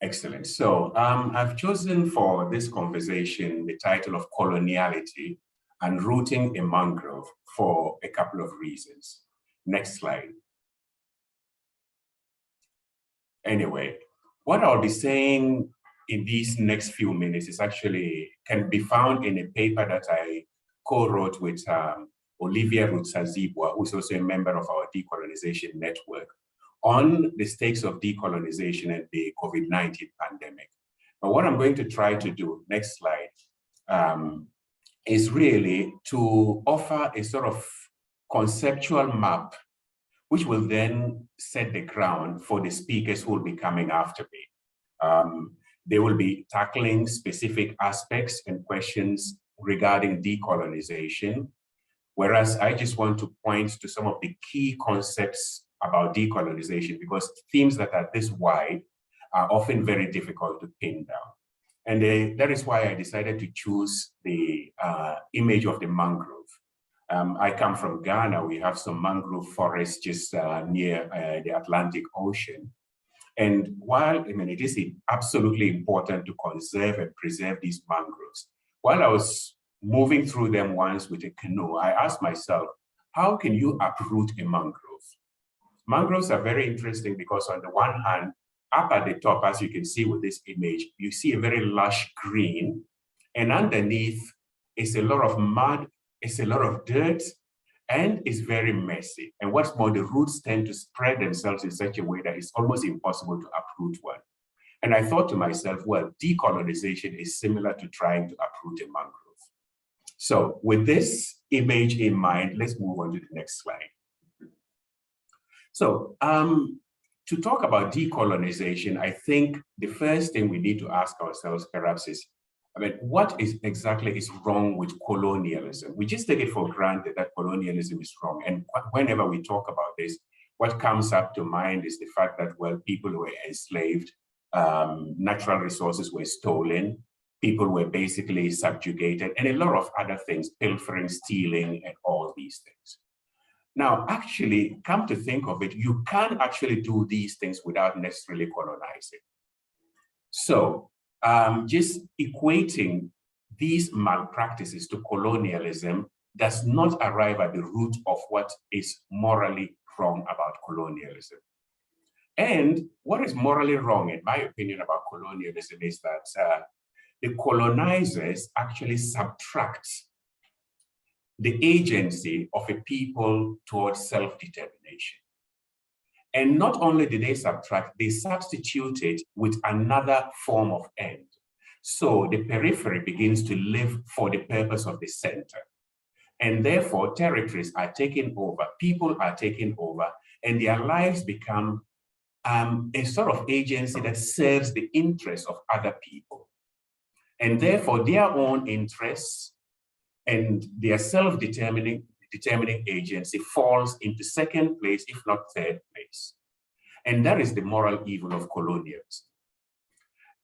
Excellent. So I've chosen for this conversation the title of Coloniality, Unrooting a Mangrove, for a couple of reasons. Next slide. Anyway, what I'll be saying in these next few minutes is actually can be found in a paper that I co-wrote with Olivia Rutsazibwa, who's also a member of our decolonization network, on the stakes of decolonization and the COVID-19 pandemic. But what I'm going to try to do, next slide, is really to offer a sort of conceptual map, which will then set the ground for the speakers who will be coming after me. They will be tackling specific aspects and questions regarding decolonization, whereas I just want to point to some of the key concepts about decolonization, because themes that are this wide are often very difficult to pin down. And that is why I decided to choose the image of the mangrove. I come from Ghana. We have some mangrove forests just near the Atlantic Ocean. And while, I mean, it is absolutely important to conserve and preserve these mangroves, while I was moving through them once with a canoe, I asked myself, how can you uproot a mangrove? Mangroves are very interesting because on the one hand, up at the top, as you can see with this image, you see a very lush green, and underneath is a lot of mud, it's a lot of dirt, and it's very messy. And what's more, the roots tend to spread themselves in such a way that it's almost impossible to uproot one. And I thought to myself, well, decolonization is similar to trying to uproot a mangrove. So with this image in mind, let's move on to the next slide. So to talk about decolonization, I think the first thing we need to ask ourselves perhaps is, I mean, what exactly is wrong with colonialism? We just take it for granted that colonialism is wrong. And whenever we talk about this, what comes up to mind is the fact that, well, people were enslaved, natural resources were stolen, people were basically subjugated, and a lot of other things, pilfering, stealing, and all these things. Now, actually, come to think of it, you can actually do these things without necessarily colonizing. So just equating these malpractices to colonialism does not arrive at the root of what is morally wrong about colonialism. And what is morally wrong, in my opinion, about colonialism is that the colonizers actually subtract the agency of a people towards self-determination. And not only did they subtract, they substitute it with another form of end. So the periphery begins to live for the purpose of the center. And therefore, territories are taken over, people are taken over, and their lives become a sort of agency that serves the interests of other people. And therefore, their own interests and their self-determining agency falls into second place, if not third place. And that is the moral evil of colonialism.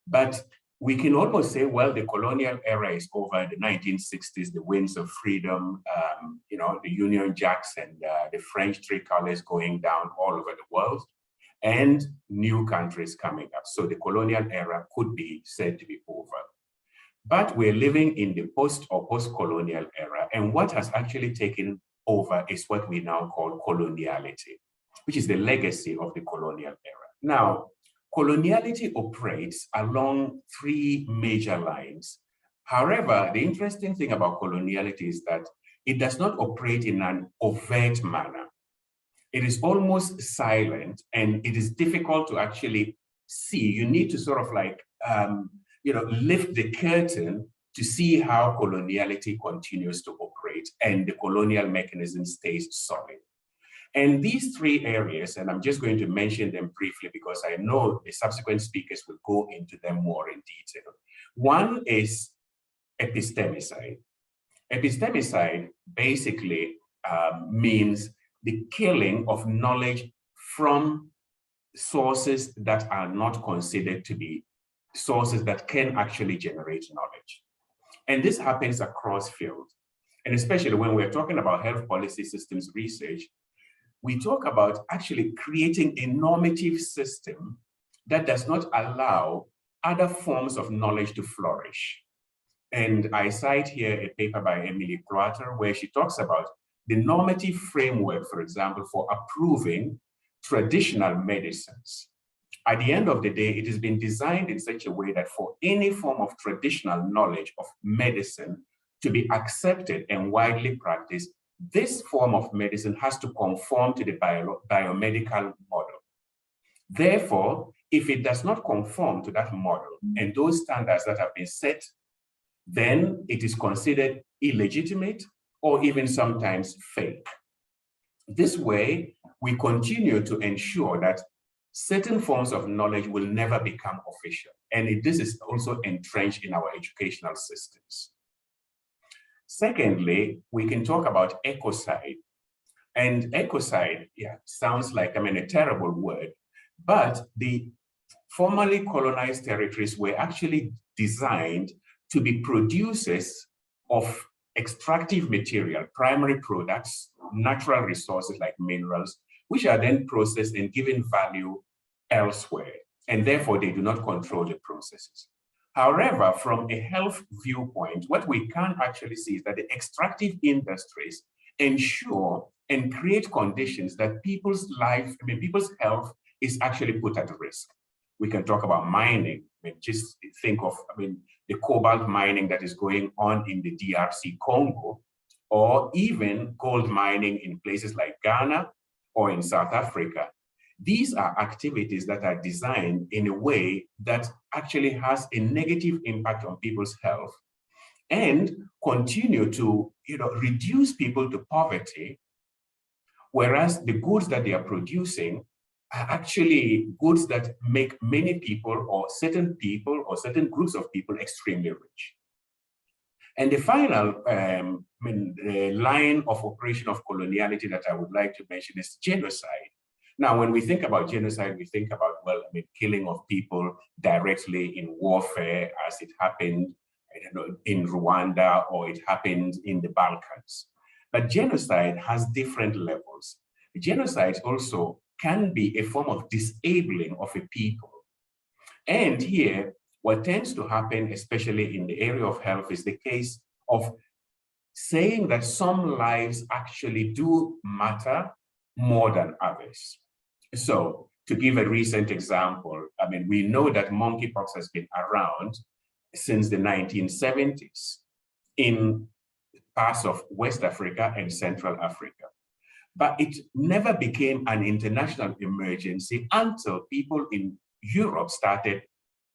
But we can almost say, well, the colonial era is over, the 1960s, the winds of freedom, you know, the Union Jacks and the French tricolors going down all over the world, and new countries coming up. So the colonial era could be said to be over. But we're living in the post or post-colonial era, and what has actually taken over is what we now call coloniality, which is the legacy of the colonial era. Now, coloniality operates along three major lines. However, the interesting thing about coloniality is that it does not operate in an overt manner. It is almost silent, and it is difficult to actually see. You need to sort of like, you know, lift the curtain to see how coloniality continues to operate and the colonial mechanism stays solid. And these three areas, and I'm just going to mention them briefly because I know the subsequent speakers will go into them more in detail. One is epistemicide. Epistemicide basically means the killing of knowledge from sources that are not considered to be sources that can actually generate knowledge. And this happens across fields. And especially when we're talking about health policy systems research, we talk about actually creating a normative system that does not allow other forms of knowledge to flourish. And I cite here a paper by Emily Cloater where she talks about the normative framework, for example, for approving traditional medicines. At the end of the day, it has been designed in such a way that for any form of traditional knowledge of medicine to be accepted and widely practiced, this form of medicine has to conform to the biomedical model. Therefore, if it does not conform to that model and those standards that have been set, then it is considered illegitimate or even sometimes fake. This way, we continue to ensure that certain forms of knowledge will never become official. And this is also entrenched in our educational systems. Secondly, we can talk about ecocide. And ecocide, yeah, sounds like, a terrible word, but the formerly colonized territories were actually designed to be producers of extractive material, primary products, natural resources like minerals, which are then processed and given value elsewhere, and therefore they do not control the processes. However, from a health viewpoint, what we can actually see is that the extractive industries ensure and create conditions that people's life, people's health is actually put at risk. We can talk about mining. Just think of, the cobalt mining that is going on in the DRC Congo, or even gold mining in places like Ghana or in South Africa. These are activities that are designed in a way that actually has a negative impact on people's health and continue to, reduce people to poverty, whereas the goods that they are producing are actually goods that make many people or certain groups of people extremely rich. And the final line of operation of coloniality that I would like to mention is genocide. Now, when we think about genocide, we think about, killing of people directly in warfare, as it happened, in Rwanda, or it happened in the Balkans. But genocide has different levels. Genocide also can be a form of disabling of a people. And here, what tends to happen, especially in the area of health, is the case of saying that some lives actually do matter more than others. So, to give a recent example, we know that monkeypox has been around since the 1970s in parts of West Africa and Central Africa. But it never became an international emergency until people in Europe started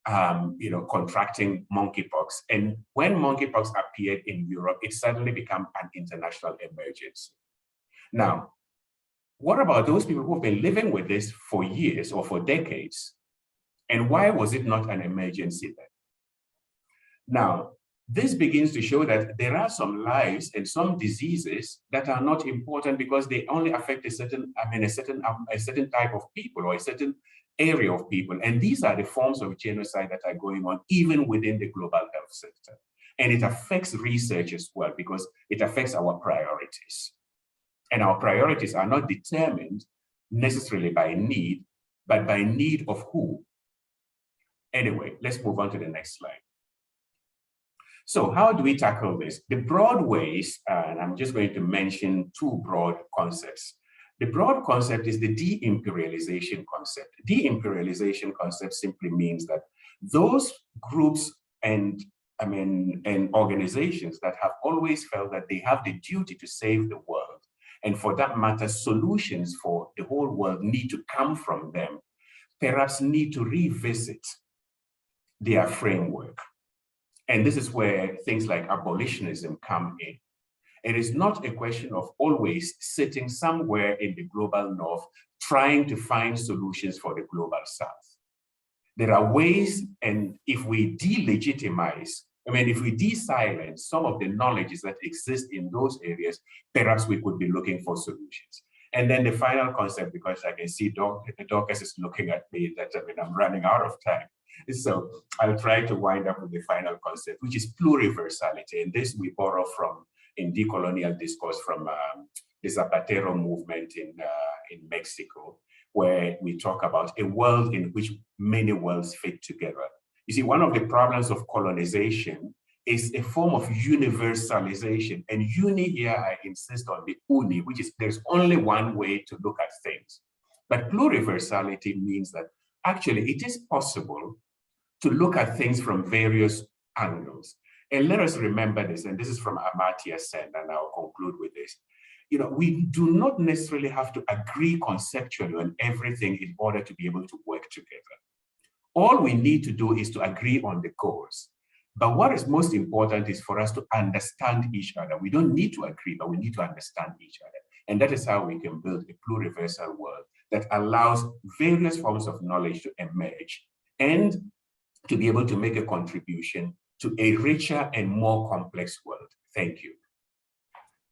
contracting monkeypox. And when monkeypox appeared in Europe, it suddenly became an international emergency. Now, what about those people who have been living with this for years or for decades? And why was it not an emergency then? Now, this begins to show that there are some lives and some diseases that are not important because they only affect a certain type of people or a certain area of people. And these are the forms of genocide that are going on even within the global health sector. And it affects research as well because it affects our priorities. And our priorities are not determined necessarily by need, but by need of who. Anyway, let's move on to the next slide. So how do we tackle this? The broad ways, and I'm just going to mention two broad concepts. The broad concept is the de-imperialization concept. De-imperialization concept simply means that those groups and organizations that have always felt that they have the duty to save the world, and for that matter, solutions for the whole world need to come from them, perhaps need to revisit their framework. And this is where things like abolitionism come in. It is not a question of always sitting somewhere in the global north trying to find solutions for the global south. There are ways, and if we delegitimize, if we de-silence some of the knowledges that exist in those areas, perhaps we could be looking for solutions. And then the final concept, because I can see Dorcas is looking at me, that I'm running out of time. So I'll try to wind up with the final concept, which is pluriversality. And this we borrow from, in decolonial discourse, from the Zapatero movement in Mexico, where we talk about a world in which many worlds fit together. You see, one of the problems of colonization is a form of universalization. And uni here, I insist on the uni, which is there's only one way to look at things. But pluriversality means that actually it is possible to look at things from various angles. And let us remember this, and this is from Amartya Sen, and I'll conclude with this. You know, we do not necessarily have to agree conceptually on everything in order to be able to work together. All we need to do is to agree on the goals. But what is most important is for us to understand each other. We don't need to agree, but we need to understand each other. And that is how we can build a pluriversal world that allows various forms of knowledge to emerge and to be able to make a contribution to a richer and more complex world. Thank you.